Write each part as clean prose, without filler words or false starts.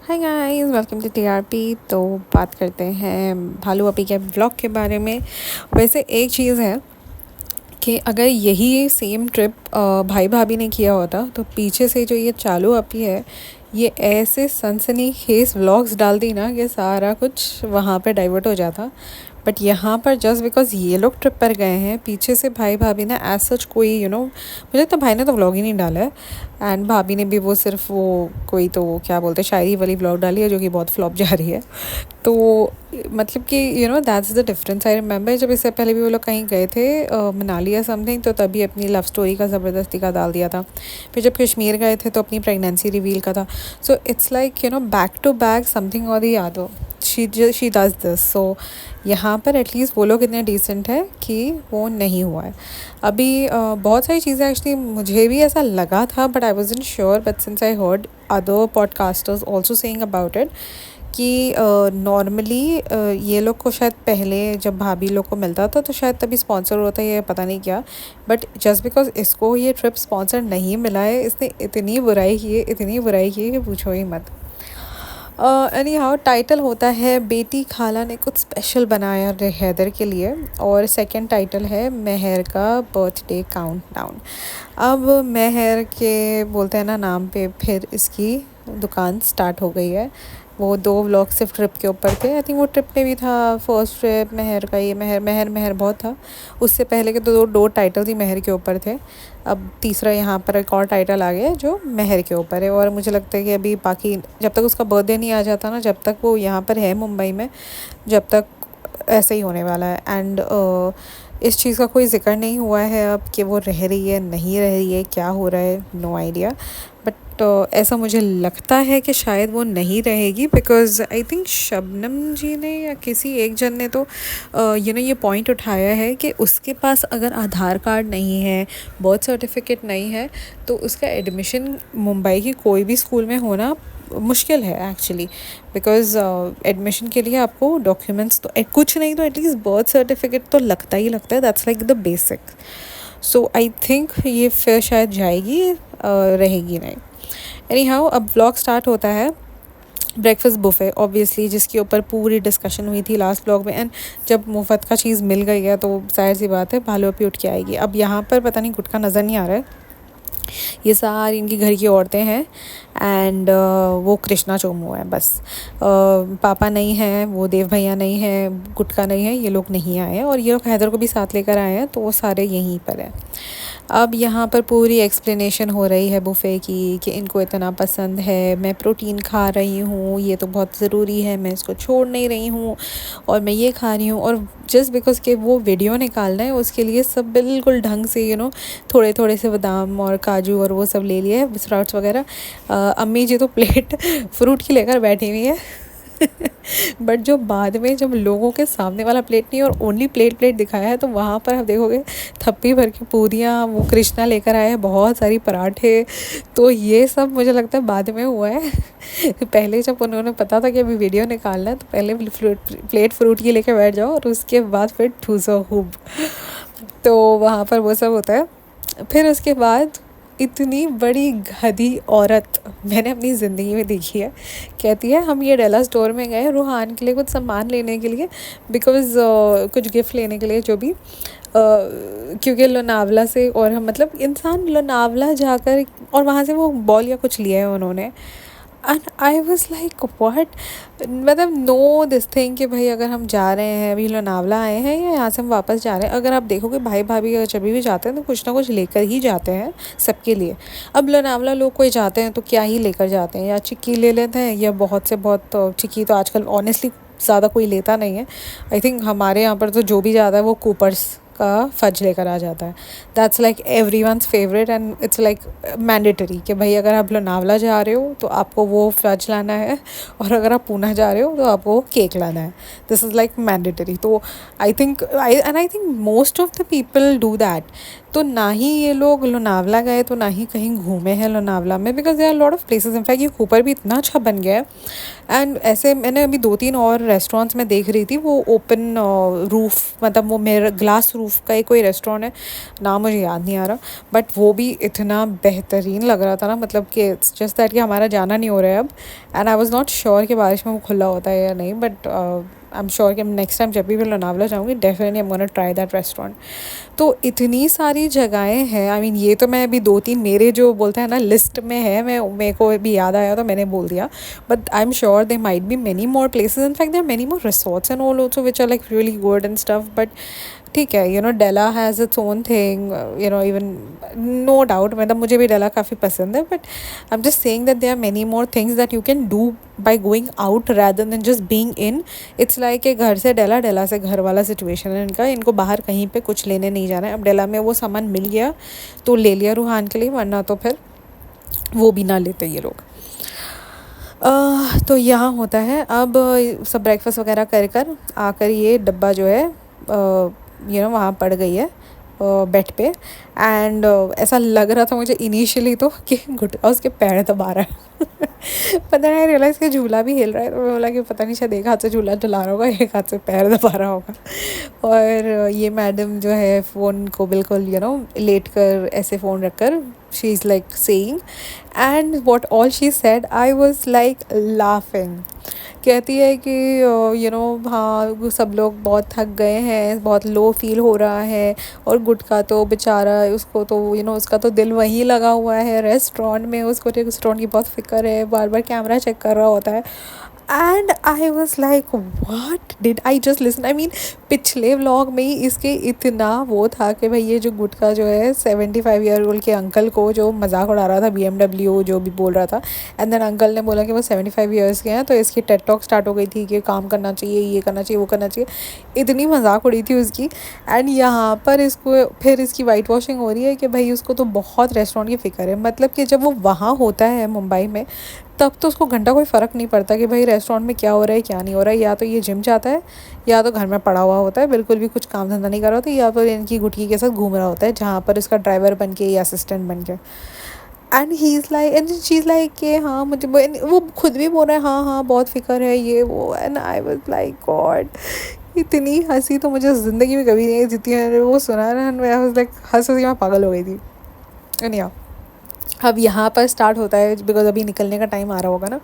Hi guys, welcome to TRP. तो बात करते हैं भालू अपी के ब्लॉग के बारे में। वैसे एक चीज़ है कि अगर यही सेम ट्रिप भाई भाभी ने किया होता तो पीछे से जो ये चालू अपी है ये ऐसे सनसनीखेज व्लॉग्स डालती ना कि सारा कुछ वहाँ पे डाइवर्ट हो जाता। बट यहाँ पर जस्ट बिकॉज ये लोग ट्रिप पर गए हैं, पीछे से भाई भाभी ने एज सच कोई मुझे तो भाई ने तो व्लॉग ही नहीं डाला है। एंड भाभी ने भी वो सिर्फ वो कोई तो क्या बोलते हैं शायरी वाली व्लॉग डाली है जो कि बहुत फ्लॉप जा रही है। तो मतलब कि that's the difference. I remember जब इससे पहले भी वो लोग कहीं गए थे मनाली या समथिंग, तो तभी अपनी लव स्टोरी का ज़बरदस्ती का डाल दिया था। फिर जब कश्मीर गए थे तो अपनी प्रेगनेंसी रिवील का था। So it's like back to back something और the other she does this. So यहाँ पर एटलीस्ट वो लोग इतने डिसेंट है कि वो नहीं हुआ है अभी। बहुत सारी चीज़ें एक्चुअली मुझे भी ऐसा लगा था but I wasn't sure, but since I heard other podcasters also saying about it कि नॉर्मली ये लोग को शायद पहले जब भाभी लोग को मिलता था तो शायद तभी स्पॉन्सर होता है, ये पता नहीं क्या। बट जस्ट बिकॉज इसको ये ट्रिप स्पॉन्सर नहीं मिला है, इसने इतनी बुराई की है, इतनी बुराई की है कि पूछो ही मत। एनी हाउ टाइटल होता है बेटी खाला ने कुछ स्पेशल बनाया हैदर के लिए, और सेकंड टाइटल है मेहर का बर्थडे काउंटडाउन। अब मेहर के बोलते हैं ना नाम पे फिर इसकी दुकान स्टार्ट हो गई है। वो 2 व्लॉग सिर्फ ट्रिप के ऊपर थे। आई थिंक वो ट्रिप में भी था फर्स्ट ट्रिप मेहर का, ये मेहर मेहर मेहर बहुत था। उससे पहले के तो दो टाइटल ही मेहर के ऊपर थे। अब तीसरा यहाँ पर एक और टाइटल आ गया जो मेहर के ऊपर है। और मुझे लगता है कि अभी बाकी जब तक उसका बर्थडे नहीं आ जाता ना, जब तक वो यहाँ पर है मुंबई में, जब तक ऐसे ही होने वाला है। एंड इस चीज़ का कोई जिक्र नहीं हुआ है अब कि वो रह रही है नहीं रह रही है, क्या हो रहा है, नो आइडिया। बट ऐसा मुझे लगता है कि शायद वो नहीं रहेगी, बिकॉज़ आई थिंक शबनम जी ने या किसी एक जन ने तो ये पॉइंट उठाया है कि उसके पास अगर आधार कार्ड नहीं है, बर्थ सर्टिफिकेट नहीं है, तो उसका एडमिशन मुंबई की कोई भी स्कूल में होना मुश्किल है एक्चुअली। बिकॉज़ एडमिशन के लिए आपको डॉक्यूमेंट्स तो कुछ नहीं तो एटलीस्ट बर्थ सर्टिफिकेट तो लगता ही लगता है। That's like the basic. So I think ये फिर शायद जाएगी, रहेगी नहीं। एनी हाउ अब व्लॉग स्टार्ट होता है ब्रेकफास्ट बुफे ऑब्वियसली, जिसके ऊपर पूरी डिस्कशन हुई थी लास्ट ब्लॉग में। एंड जब मुफ्त का चीज़ मिल गई है तो जाहिर सी बात है भालू अपी उठ के आएगी। अब यहाँ पर पता नहीं गुटका नज़र नहीं आ रहा है, ये सारी इनकी घर की औरतें हैं। एंड वो कृष्णा चोमू है बस। पापा नहीं हैं, वो देव भैया नहीं हैं, गुटका नहीं है, ये लोग नहीं आए हैं। और ये लोग हैदर को भी साथ लेकर आए हैं तो वो सारे यहीं पर हैं। अब यहाँ पर पूरी एक्सप्लेनेशन हो रही है बुफ़े की कि इनको इतना पसंद है, मैं प्रोटीन खा रही हूँ, ये तो बहुत ज़रूरी है, मैं इसको छोड़ नहीं रही हूँ, और मैं ये खा रही हूँ। और जस्ट बिकॉज के वो वीडियो निकालना है उसके लिए सब बिल्कुल ढंग से थोड़े थोड़े से बादाम और काजू और वो सब ले लिए, स्प्राउट्स वगैरह। अम्मी जी तो प्लेट फ्रूट की लेकर बैठी हुई है। बट जो बाद में जब लोगों के सामने वाला प्लेट नहीं और ओनली प्लेट दिखाया है, तो वहाँ पर आप देखोगे थप्पी भर के पूरियाँ वो कृष्णा लेकर आए हैं, बहुत सारी पराठे। तो ये सब मुझे लगता है बाद में हुआ है। पहले जब उन्होंने पता था कि अभी वीडियो निकालना है तो पहले प्लेट फ्रूट की लेकर बैठ जाओ और उसके बाद फिर ठूसो खूब। तो वहाँ पर वो सब होता है। फिर उसके बाद इतनी बड़ी गधी औरत मैंने अपनी ज़िंदगी में देखी है। कहती है हम ये डेला स्टोर में गए रूहान के लिए कुछ सामान लेने के लिए, बिकॉज़ कुछ गिफ्ट लेने के लिए जो भी, क्योंकि लोनावला से, और हम मतलब इंसान लोनावला जाकर और वहाँ से वो बॉल या कुछ लिया है उन्होंने। And I was like what, मतलब नो दिस थिंग कि भाई अगर हम जा रहे हैं अभी लोनावला आए हैं या यहाँ से हम वापस जा रहे हैं, अगर आप देखोगे भाई भाभी अगर जब भी जाते हैं तो कुछ ना कुछ लेकर ही जाते हैं सबके लिए। अब लोनावला लोग कोई जाते हैं तो क्या ही लेकर जाते हैं, या चिक्की ले लेते हैं, या बहुत से बहुत चिक्की तो आजकल ऑनेस्टली ज़्यादा कोई लेता नहीं है। आई थिंक हमारे यहाँ पर तो जो भी ज़्यादा है वो कूपर्स का फज लेकर आ जाता है। That's like everyone's favourite and it's like mandatory कि भाई अगर आप लोनावला जा रहे हो तो आपको वो फज लाना है, और अगर आप पूना जा रहे हो तो आपको केक लाना है। This is like mandatory. तो I think most of the people do that. तो ना ही ये लोग लोनावला गए तो ना ही कहीं घूमे हैं लोनावला में, because there are lot of places. In fact ये ऊपर भी इतना अच्छा बन गया है। एंड ऐसे मैंने अभी 2-3 और रेस्टोरेंट्स में देख रही थी, वो ओपन रूफ, मतलब वो मेरा ग्लास रूफ रूफ का ही कोई रेस्टोरेंट है, नाम मुझे याद नहीं आ रहा, बट वो भी इतना बेहतरीन लग रहा था ना, मतलब कि इट्स जस्ट दैट कि हमारा जाना नहीं हो रहा है अब, and I was not sure कि बारिश में वो खुला होता है या नहीं, बट आई एम श्योर कि नेक्स्ट टाइम जब भी मैं लोनावला जाऊँगी definitely I am gonna try that restaurant. तो इतनी सारी जगहें हैं, आई मीन ये तो मैं अभी 2-3 मेरे जो बोलते हैं ना लिस्ट में है, मैं मेरे को भी याद आया तो मैंने बोल दिया, but I am sure they might be many more places, in fact there are many more resorts and all also which are like really good and stuff, but ठीक है, Della has its own thing, even no doubt, मतलब मुझे भी Della काफ़ी पसंद है, but I am just saying that there are many more things that you can do by going out rather than just being in. It's like कि घर से डेला, डेला से घर वाला सिचुएशन है इनका, इनको बाहर कहीं पे कुछ लेने नहीं जाना है। अब डेला में वो सामान मिल गया तो ले लिया रूहान के लिए, वरना तो फिर वो भी ना लेते ये लोग। तो यहाँ होता है अब सब ब्रेकफास्ट वगैरह कर आकर ये डब्बा जो है वहाँ पड़ गई है बेड पे, एंड ऐसा लग रहा था मुझे इनिशियली तो कि घुटना उसके पैर दबा रहा है पता नहीं, रियलाइज़ कि झूला भी हिल रहा है, तो मैं बोला कि पता नहीं शायद एक हाथ से झूला चला रहा होगा, एक हाथ से पैर दबा रहा होगा। और ये मैडम जो है फ़ोन को बिल्कुल लेट कर ऐसे फ़ोन रख कर she is like saying, and what all she said I was like laughing. कहती है कि हाँ सब लोग बहुत थक गए हैं, बहुत लो फील हो रहा है, और गुटका तो बेचारा उसको तो उसका तो दिल वहीं लगा हुआ है रेस्टोरेंट में, उसको रेस्टोरेंट की बहुत फिक्र है, बार बार कैमरा चेक कर रहा होता है। And I was like what did I just listen, I mean पिछले व्लॉग में ही इसके इतना वो था कि भाई ये जो गुटका जो है 75 ईयर ओल्ड के अंकल को जो मजाक उड़ा रहा था, BMW जो भी बोल रहा था, एंड देन अंकल ने बोला कि वो 75 ईयर्स के हैं, तो इसकी टेड टॉक स्टार्ट हो गई थी कि काम करना चाहिए, ये करना चाहिए, वो करना चाहिए, इतनी मजाक उड़ी थी उसकी। एंड यहाँ पर इसको फिर इसकी वाइट वॉशिंग हो रही है कि भाई उसको तो बहुत रेस्टोरेंट की फ़िक्र है, मतलब कि जब वो वहाँ होता है मुंबई में तब तो उसको घंटा कोई फ़र्क नहीं पड़ता कि भाई रेस्टोरेंट में क्या हो रहा है क्या नहीं हो रहा है, या तो ये जिम जाता है या तो घर में पड़ा हुआ होता है, बिल्कुल भी कुछ काम धंधा नहीं कर रहा होता, या तो इनकी गुटकी के साथ घूम रहा होता है जहाँ पर इसका ड्राइवर बन के या असिस्टेंट बन के। And he is like and she is like कि हाँ मुझे वो खुद भी बोल रहा है हाँ हाँ बहुत फ़िक्र है ये वो, and I was like God, इतनी हंसी तो मुझे ज़िंदगी में कभी नहीं आई जितनी मैंने वो सुना ना, मैं वाज लाइक हंस हंस के मैं पागल हो गई थी। एंड या अब यहाँ पर स्टार्ट होता है, बिकॉज अभी निकलने का टाइम आ रहा होगा ना,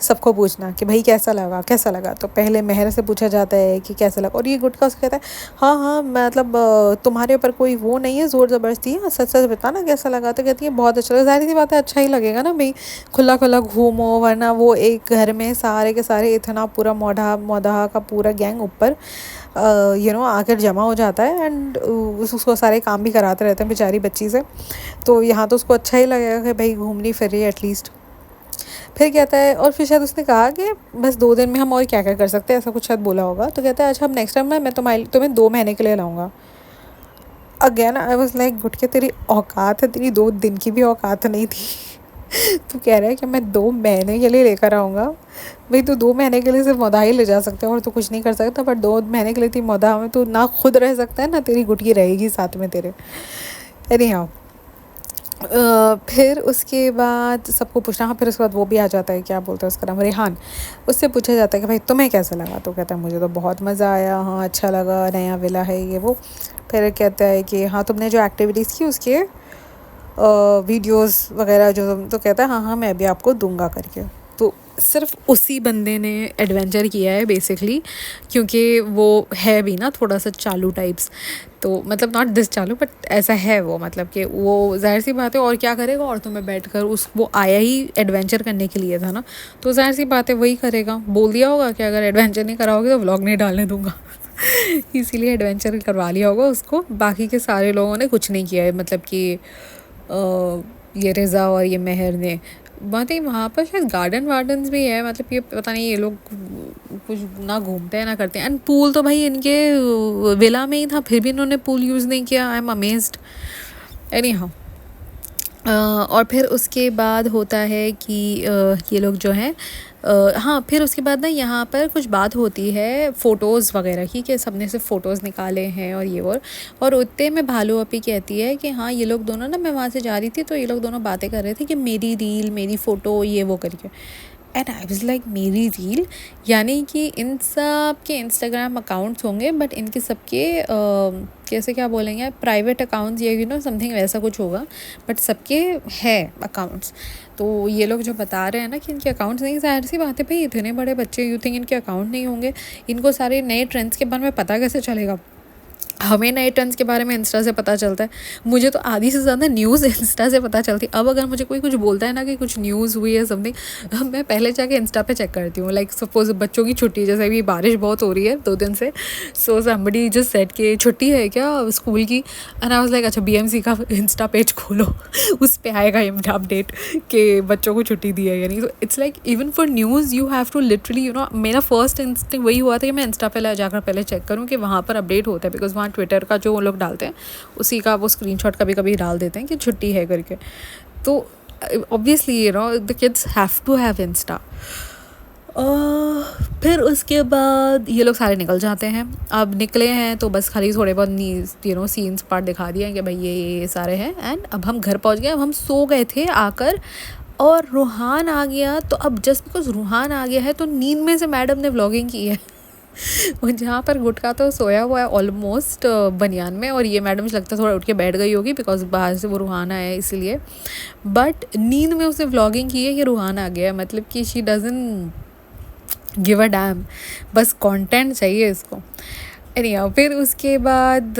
सबको पूछना कि भाई कैसा लगा कैसा लगा। तो पहले महर से पूछा जाता है कि कैसा लगा, और ये गुटका उसको कहता है हाँ हाँ मतलब तुम्हारे ऊपर कोई वो नहीं है ज़ोर ज़बरदस्ती है, सच सच बताना कैसा लगा। तो कहती है बहुत अच्छा लगा। जाहिर सी बात है अच्छा ही लगेगा ना भाई, खुला खुला घूमो, वरना वो एक घर में सारे के सारे इतना पूरा मौधा का पूरा गैंग ऊपर आकर जमा हो जाता है, एंड उसको सारे काम भी कराते रहते हैं बेचारी बच्ची से। तो यहाँ तो उसको अच्छा ही लगेगा कि भाई घूम रही फिर रही है एटलीस्ट। फिर कहता है, और फिर शायद उसने कहा कि बस 2 दिन में हम और क्या क्या कर सकते हैं, ऐसा कुछ शायद बोला होगा। तो कहता है अच्छा अब नेक्स्ट टाइम मैं तुम्हें 2 महीने के लिए लाऊंगा। अगेन आई वाज लाइक गुटके तेरी औकात है, तेरी 2 दिन की भी औकात नहीं थी तू कह रहा है कि मैं 2 महीने के लिए लेकर आऊँगा। भाई तू 2 महीने के लिए सिर्फ मौदा ही ले जा सकते हो और तू कुछ नहीं कर सकता, बट 2 महीने के लिए थी मौदा में तू ना खुद रह सकता है ना तेरी गुटकी रहेगी साथ में तेरे। एनी हाउ फिर उसके बाद सबको पूछना, हाँ फिर उसके बाद वो भी आ जाता है, क्या बोलते हैं उसका नाम, रेहान। उससे पूछा जाता है कि भाई तुम्हें कैसा लगा। तो कहता है मुझे तो बहुत मज़ा आया, हाँ अच्छा लगा, नया विला है ये वो। फिर कहता है कि हाँ तुमने जो एक्टिविटीज़ की उसके वीडियोस वगैरह जो तो कहता है हाँ हाँ मैं भी आपको दूंगा करके। तो सिर्फ उसी बंदे ने एडवेंचर किया है बेसिकली, क्योंकि वो है भी ना थोड़ा सा चालू टाइप्स, तो मतलब नॉट दिस चालू बट ऐसा है वो, मतलब कि वो जाहिर सी बात है और क्या करेगा, और तुम्हें बैठ कर वो आया ही एडवेंचर करने के लिए था ना, तो जाहिर सी बात है वही करेगा। बोल दिया होगा कि अगर एडवेंचर नहीं कराओगे तो व्लॉग नहीं डालने दूंगा इसीलिए एडवेंचर करवा लिया होगा उसको। बाकी के सारे लोगों ने कुछ नहीं किया है, मतलब कि ये रिज़ा और ये महर ने। बात है वहाँ पर शायद गार्डन्स भी है, मतलब ये पता नहीं ये लोग कुछ ना घूमते हैं ना करते हैं। एंड पूल तो भाई इनके विला में ही था, फिर भी इन्होंने पूल यूज़ नहीं किया। I am amazed. Any how और फिर उसके बाद होता है कि ये लोग जो हैं हाँ फिर उसके बाद ना यहाँ पर कुछ बात होती है फ़ोटोज़ वगैरह की, कि सबने से फ़ोटोज़ निकाले हैं और ये और उतने में भालू अपी कहती है कि हाँ ये लोग दोनों ना, मैं वहाँ से जा रही थी तो ये लोग दोनों बातें कर रहे थे कि मेरी रील मेरी फ़ोटो ये वो करके। एंड आई वाज लाइक मेरी रील, यानी कि इन सब के इंस्टाग्राम अकाउंट्स होंगे बट इनके सबके कैसे क्या बोलेंगे प्राइवेट अकाउंट्स या समथिंग वैसा कुछ होगा, बट सबके है अकाउंट्स। तो ये लोग जो बता रहे हैं ना कि इनके अकाउंट्स नहीं, ज़ाहिर सी बात है भाई, इतने बड़े बच्चे, यू थिंक इनके अकाउंट नहीं होंगे? इनको सारे नए ट्रेंड्स के बारे में पता कैसे चलेगा? हमें नए ट्रेंड्स के बारे में इंस्टा से पता चलता है, मुझे तो आधी से ज़्यादा न्यूज़ इंस्टा से पता चलती है। अब अगर मुझे कोई कुछ बोलता है ना कि कुछ न्यूज़ हुई है समथिंग, मैं पहले जाके इंस्टा पे चेक करती हूँ। लाइक सपोज बच्चों की छुट्टी, जैसे अभी बारिश बहुत हो रही है 2 दिन से, सो समबडी जस्ट सेड कि छुट्टी है क्या स्कूल की, एंड आई वाज लाइक अच्छा BMC का इंस्टा पेज खोलो उस पर आएगा अपडेट कि बच्चों को छुट्टी दी है यानी। तो it's like even for news you have to literally मेरा फर्स्ट इंस्टिंक्ट वही हुआ था कि मैं इंस्टा पे जाकर पहले चेक करूँ कि वहाँ पर अपडेट होता है, बिकॉज वहाँ ट्विटर का जो वो लोग डालते हैं उसी का वो स्क्रीनशॉट कभी कभी डाल देते हैं कि छुट्टी है करके। तो obviously the kids have to have Insta. फिर उसके बाद ये लोग सारे निकल जाते हैं। अब निकले हैं तो बस खाली थोड़े बहुत सीन्स पार्ट दिखा दिए कि भाई ये सारे हैं, एंड अब हम घर पहुंच गए। अब हम सो गए थे आकर, और रूहान आ गया। तो अब जस्ट बिकॉज रूहान आ गया है तो नींद में से मैडम ने व्लॉगिंग की है जहाँ पर गुटका तो सोया हुआ है ऑलमोस्ट बनियान में, और ये मैडम लगता है थोड़ा उठ के बैठ गई होगी बिकॉज बाहर से वो रूहान आया है इसलिए, बट नींद में उसने व्लॉगिंग की है कि रूहान आ गया है। मतलब कि she doesn't give a dam, बस कंटेंट चाहिए इसको। एनीहाउ फिर उसके बाद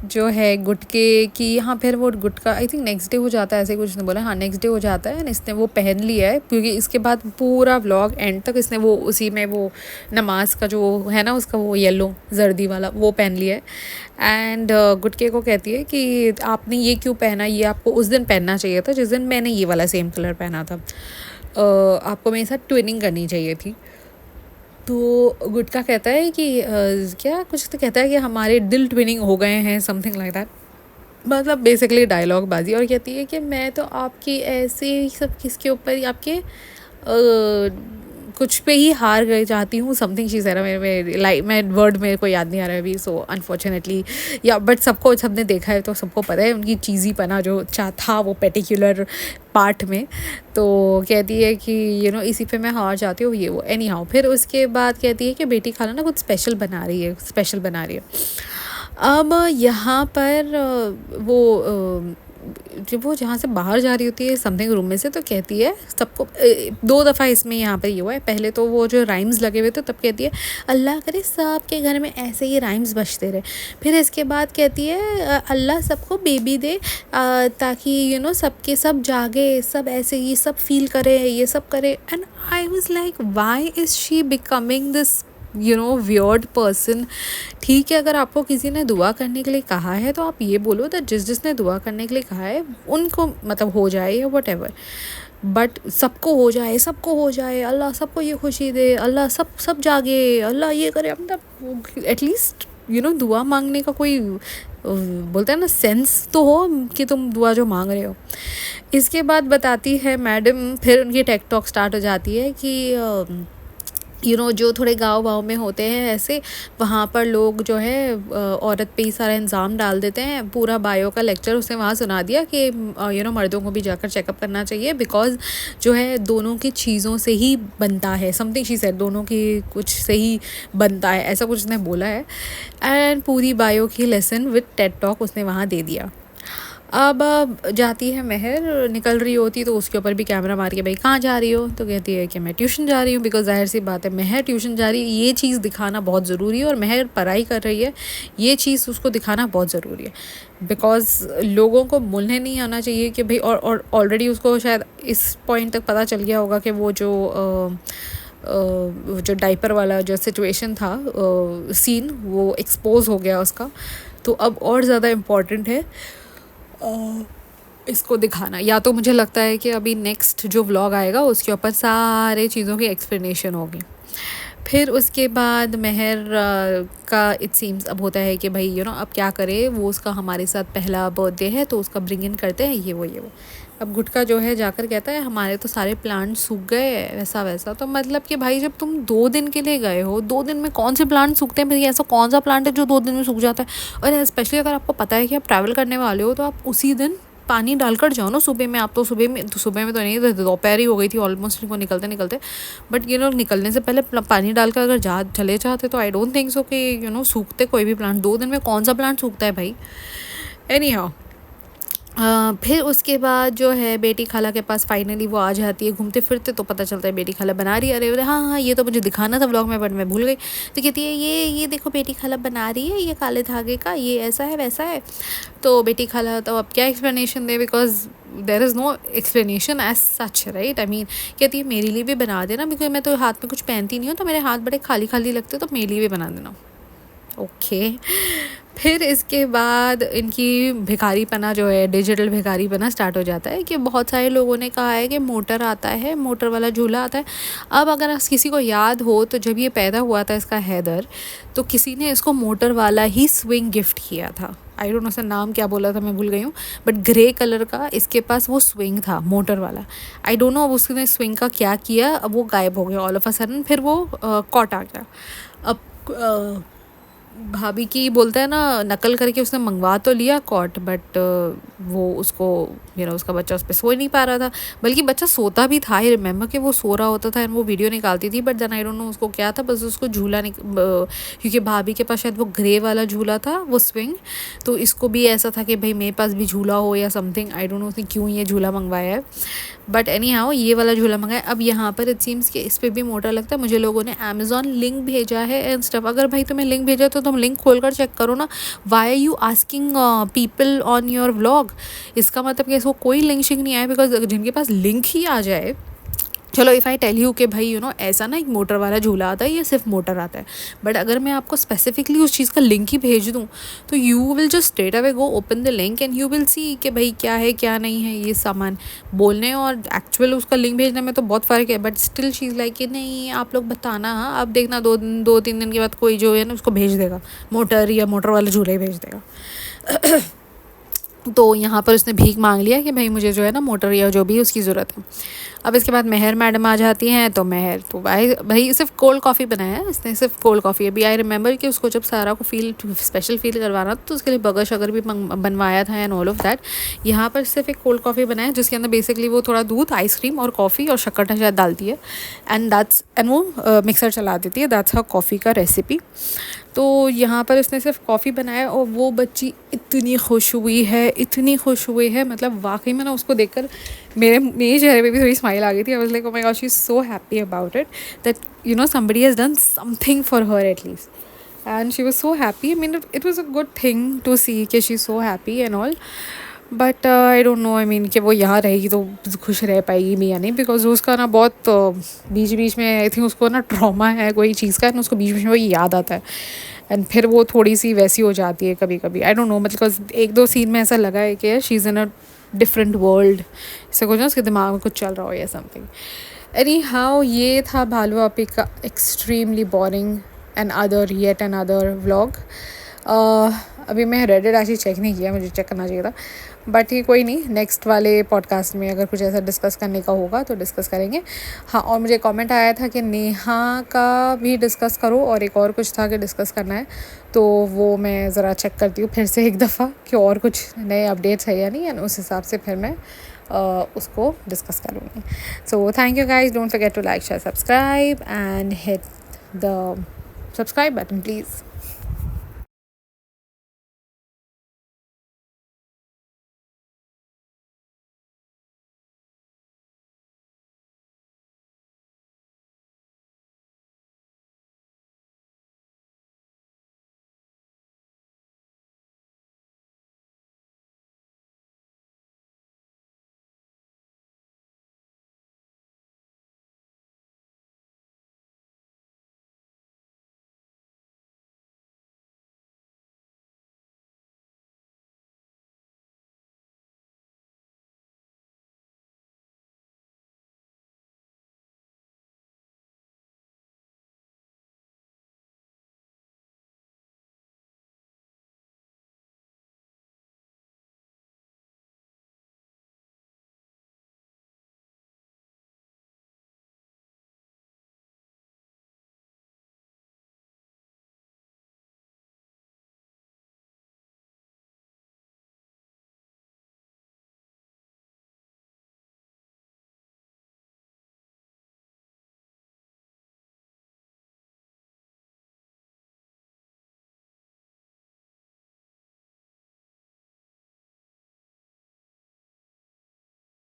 जो है गुटके की, हाँ फिर वो गुटका आई थिंक नेक्स्ट डे हो जाता है, ऐसे कुछ उसने बोला, हाँ नेक्स्ट डे हो जाता है, इसने वो पहन लिया है क्योंकि इसके बाद पूरा व्लॉग एंड तक इसने वो उसी में वो नमाज का जो है ना उसका वो येलो जर्दी वाला वो पहन लिया है। एंड गुटके को कहती है कि आपने ये क्यों पहना, ये आपको उस दिन पहनना चाहिए था जिस दिन मैंने ये वाला सेम कलर पहना था, आपको मेरे साथ ट्विनिंग करनी चाहिए थी। तो गुटका कहता है कि क्या कुछ तो कहता है कि हमारे दिल ट्विनिंग हो गए हैं, समथिंग लाइक दैट, मतलब बेसिकली डायलॉग बाजी। और कहती है कि मैं तो आपकी ऐसे ही सब किसके ऊपर आपके कुछ पे ही हार गए चाहती हूँ, समथिंग शी सेड। मेरे लाइक मैं वर्ड मेरे को याद नहीं आ रहा है अभी, सो अनफॉर्चुनेटली या बट सबने देखा है तो सबको पता है उनकी चीज़ी पना जो था वो पर्टिकुलर पार्ट में। तो कहती है कि इसी पे मैं हार जाती हूँ ये वो। एनी हाउ फिर उसके बाद कहती है कि बेटी खाना ना कुछ स्पेशल बना रही है। अब यहाँ पर जब वो जहाँ से बाहर जा रही होती है समथिंग रूम में से, तो कहती है सबको 2 दफ़ा इसमें यहाँ पर ये हुआ है। पहले तो वो जो राइम्स लगे हुए थे तब कहती है अल्लाह करे सबके घर में ऐसे ही राइम्स बजते रहे। फिर इसके बाद कहती है अल्लाह सबको बेबी दे ताकि सबके सब जागे, सब ऐसे ये सब फील करे, ये सब करे। And I was like why is she becoming this weird person. ठीक है, अगर आपको किसी ने दुआ करने के लिए कहा है तो आप ये बोलो तो जिसने दुआ करने के लिए कहा है उनको मतलब हो जाए या वट एवर, बट सबको हो जाए, अल्लाह सबको ये खुशी दे, अल्लाह सब जागे, अल्लाह ये करे। मतलब एटलीस्ट दुआ मांगने का कोई बोलते हैं ना सेंस तो हो कि तुम दुआ जो मांग रहे हो। इसके बाद बताती है मैडम, फिर उनकी टेक टॉक स्टार्ट हो जाती है कि जो थोड़े गाँव में होते हैं ऐसे, वहाँ पर लोग जो है औरत पे ही सारा इंजाम डाल देते हैं। पूरा बायो का लेक्चर उसने वहाँ सुना दिया कि मर्दों को भी जाकर चेकअप करना चाहिए बिकॉज जो है दोनों की चीज़ों से ही बनता है, समथिंग शी सेड, दोनों की कुछ से ही बनता है, ऐसा कुछ उसने बोला है। एंड पूरी बायो की लेसन विद टेड टॉक उसने वहाँ दे दिया। अब जाती है महर, निकल रही होती तो उसके ऊपर भी कैमरा मार के भाई कहाँ जा रही हो, तो कहती है कि मैं ट्यूशन जा रही हूँ। बिकॉज जाहिर सी बात है महर ट्यूशन जा रही है, ये चीज़ दिखाना बहुत ज़रूरी है, और महर पढ़ाई कर रही है ये चीज़ उसको दिखाना बहुत ज़रूरी है। बिकॉज लोगों को भूलने नहीं आना चाहिए कि भाई, और ऑलरेडी उसको शायद इस पॉइंट तक पता चल गया होगा कि वो जो डाइपर वाला जो सिचुएशन था सीन वो एक्सपोज हो गया उसका। तो अब और ज़्यादा इम्पॉर्टेंट है इसको दिखाना। या तो मुझे लगता है कि अभी नेक्स्ट जो व्लॉग आएगा उसके ऊपर सारे चीज़ों की एक्सप्लेनेशन होगी। फिर उसके बाद महर का इट सीम्स अब होता है कि भाई अब क्या करे, वो उसका हमारे साथ पहला बर्थडे है तो उसका ब्रिंग इन करते हैं ये वो। अब गुटका जो है जाकर कहता है हमारे तो सारे प्लांट सूख गए वैसा। तो मतलब कि भाई जब तुम 2 दिन के लिए गए हो, 2 दिन में कौन से प्लांट सूखते हैं? भाई ऐसा कौन सा प्लांट है जो 2 दिन में सूख जाता है? और स्पेशली अगर आपको पता है कि आप ट्रैवल करने वाले हो तो आप उसी दिन पानी डालकर जाओ ना सुबह में। आप तो सुबह में तो नहीं, दोपहर ही हो गई थी ऑलमोस्ट इनको निकलते निकलते, बट ये लोग निकलने से पहले पानी डालकर अगर चले जाते तो आई डोंट थिंक सो कि सूखते कोई भी प्लांट। 2 दिन में कौन सा प्लांट सूखता है भाई। एनी हाउ, फिर उसके बाद जो है बेटी खाला के पास फाइनली वो आ जाती है घूमते फिरते, तो पता चलता है बेटी खाला बना रही है। अरे हाँ हाँ, ये तो मुझे दिखाना था व्लॉग में बट मैं भूल गई। तो कहती है ये देखो बेटी खाला बना रही है, ये काले धागे का, ये ऐसा है वैसा है। तो बेटी खाला तो अब क्या एक्सप्लेनेशन दे, because there is no explanation as such, right. I mean कहती है मेरे लिए भी बना देना, बिकॉज मैं तो हाथ में कुछ पहनती नहीं हूँ, तो मेरे हाथ बड़े खाली खाली लगते, तो मेरे लिए भी बना देना। ओके फिर इसके बाद इनकी भिखारीपना जो है, डिजिटल भिखारीपना स्टार्ट हो जाता है कि बहुत सारे लोगों ने कहा है कि मोटर आता है, मोटर वाला झूला आता है। अब अगर किसी को याद हो तो जब ये पैदा हुआ था इसका हैदर, तो किसी ने इसको मोटर वाला ही स्विंग गिफ्ट किया था। आई डोंट नो उसका नाम क्या बोला था, मैं भूल गई हूँ, बट ग्रे कलर का इसके पास वो स्विंग था मोटर वाला। आई डोंट नो अब उसने स्विंग का क्या किया, अब वो गायब हो गया ऑल ऑफ अ सडन। फिर वो कॉट आ गया। अब भाभी की बोलता है ना, नकल करके उसने मंगवा तो लिया कॉट, बट वो उसको उसका बच्चा उस पर सो ही नहीं पा रहा था, बल्कि बच्चा सोता भी था। आई रिमेंबर कि वो सो रहा होता था, वो वीडियो निकालती थी, but then I don't know उसको क्या था, बस उसको झूला क्योंकि भाभी के पास शायद वो ग्रे वाला झूला था, वो स्विंग, तो इसको भी ऐसा था कि भाई मेरे पास भी झूला हो या समथिंग। आई डोंट नो उसने क्यों ये झूला मंगवाया है, बट एनी हाउ ये वाला झूला मंगाया। अब यहाँ पर इट सीम्स कि इस पर भी मोटर लगता है। मुझे लोगों ने अमेज़ॉन लिंक भेजा है एंड स्टफ। अगर भाई तुम्हें लिंक भेजा तो तुम लिंक खोलकर चेक करो ना। Why are you asking people on your vlog? इसका मतलब कि इसको कोई लिंक शिंक नहीं आया, बिकॉज जिनके पास लिंक ही आ जाए, चलो इफ़ आई टेल यू कि भाई ऐसा ना एक मोटर वाला झूला आता है, ये सिर्फ मोटर आता है, बट अगर मैं आपको स्पेसिफिकली उस चीज़ का लिंक ही भेज दूँ तो you will just straight away go open the link and you will see कि भाई क्या है क्या नहीं है। ये सामान बोलने और एक्चुअल उसका लिंक भेजने में तो बहुत फ़र्क है, बट स्टिल चीज़ लाइक कि नहीं आप लोग बताना, हाँ आप देखना 2-3 दिन के बाद कोई जो है ना उसको भेज देगा मोटर या मोटर वाला झूला ही भेज देगा। तो यहाँ पर उसने भीख मांग लिया कि भाई मुझे जो है ना मोटर या जो भी उसकी ज़रूरत है। अब इसके बाद मेहर मैडम आ जाती हैं, तो मेहर तो भाई सिर्फ कोल्ड कॉफ़ी बनाया है इसने, सिर्फ कोल्ड कॉफ़ी। अभी आई रिमेंबर कि उसको जब सारा को स्पेशल फील करवाना तो उसके लिए बर्गर शगर भी बनवाया था एंड ऑल ऑफ दैट। यहाँ पर सिर्फ एक कोल्ड कॉफ़ी बनाया जिसके अंदर बेसिकली वो थोड़ा दूध, आइसक्रीम और कॉफ़ी और शक्कर शायद डालती है एंड वो मिक्सर चला देती है। दैट्स हर कॉफ़ी का रेसिपी। तो यहाँ पर उसने सिर्फ कॉफ़ी बनाया और वो बच्ची इतनी खुश हुई है, मतलब वाकई में ना उसको देखकर मेरे चेहरे पे भी थोड़ी स्माइल आ गई थी। I was like oh my god, she is so happy about it that somebody has done something for her at least and she was so happy. I mean it was a good thing to see कि she is so happy and all, but I don't know, I mean कि वो यहाँ रहेगी तो खुश रह पाएगी भी या नहीं, बिकॉज उसका ना बहुत बीच बीच में आई थिंक उसको ना ट्रॉमा है कोई चीज़ का, उसको बीच बीच में वो याद आता है एंड फिर वो थोड़ी सी वैसी हो जाती है कभी कभी। आई डोंट नो, मतलब 1-2 सीन में ऐसा लगा है कि she is in a different world, ऐसा कुछ ना उसके दिमाग में कुछ चल रहा हो या समथिंग। एनी हाउ ये था भालू आपी का extremely boring and other vlog. अभी मैं रेडिट एक्चुअली चेक नहीं किया, मुझे चेक करना चाहिए था, बट ये कोई नहीं, नेक्स्ट वाले पॉडकास्ट में अगर कुछ ऐसा डिस्कस करने का होगा तो डिस्कस करेंगे। हाँ, और मुझे कमेंट आया था कि नेहा का भी डिस्कस करो और एक और कुछ था कि डिस्कस करना है, तो वो मैं ज़रा चेक करती हूँ फिर से एक दफ़ा कि और कुछ नए अपडेट्स है या नहीं, एंड उस हिसाब से फिर मैं उसको डिस्कस करूँगी। So thank you guys, don't forget to like, share, subscribe and hit the subscribe button please.